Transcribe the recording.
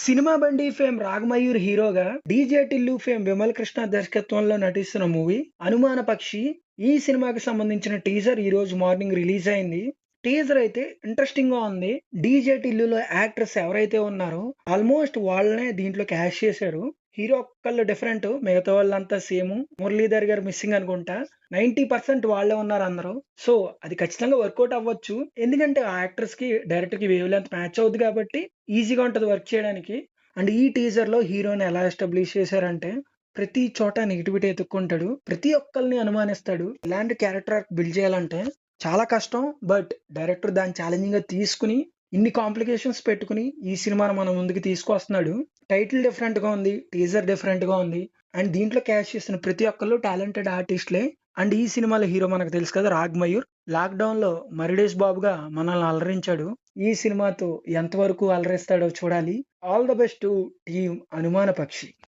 Cinema బండి fame 'Ragamayur' హీరోగా, 'DJ Tillu' fame 'Vimal Krishna' దర్శకత్వంలో నటిస్తున్న మూవీ 'అనుమాన పక్షి'. ఈ సినిమాకి సంబంధించిన టీజర్ ఈరోజు మార్నింగ్ రిలీజ్ అయింది. టీజర్ అయితే ఇంట్రెస్టింగ్‌గా ఉంది. 'డీజే టిల్లులో' యాక్టర్స్ ఎవరైతే ఉన్నారో ఆల్మోస్ట్ వాళ్ళనే దీంట్లో క్యాస్ట్ చేశారు. హీరో ఒక్కళ్ళు డిఫరెంట్, మిగతా వాళ్ళంతా సేము. మురళీధర్ గారు మిస్సింగ్ అనుకుంటా. 90% వాళ్ళే ఉన్నారు అందరూ. సో, అది ఖచ్చితంగా వర్కౌట్ అవ్వచ్చు. ఎందుకంటే ఆ యాక్టర్స్‌కి, డైరెక్టర్‌కి వేవ్ లెంత్ మ్యాచ్ అవుద్ది కాబట్టి ఈజీగా ఉంటది వర్క్ చేయడానికి. అండ్ ఈ టీజర్‌లో హీరోని ఎలా ఎస్టాబ్లిష్ చేశారంటే, ప్రతి చోట నెగటివిటీ ఎతుక్కుంటాడు. ప్రతి ఒక్కళ్ళని అనుమానిస్తాడు. ఇలాంటి క్యారెక్టర్ ఆర్క్ బిల్డ్ చేయాలంటే చాలా కష్టం. బట్ డైరెక్టర్ దాన్ని ఛాలెంజింగ్‌గా తీసుకొని, ఇన్ని కాంప్లికేషన్స్ పెట్టుకొని ఈ సినిమాని మన ముందుకు తీసుకొస్తున్నాడు. టైటిల్ డిఫరెంట్‌గా ఉంది. టీజర్ డిఫరెంట్‌గా ఉంది. అండ్ దీంట్లో క్యాస్ట్ చేసిన ప్రతి ఒక్కళ్ళు టాలెంటెడ్ ఆర్టిస్ట్‌లే. అండ్ ఈ సినిమాలో హీరో మనకు తెలుసు కదా! 'రాగ్‌మయూర్'. లాక్‌డౌన్‌లో 'మరిడేష్ బాబు'గా మనల్ని అలరించాడు. ఈ సినిమాతో ఎంతవరకు అలరిస్తాడో చూడాలి. All the best to team 'అనుమాన పక్షి'.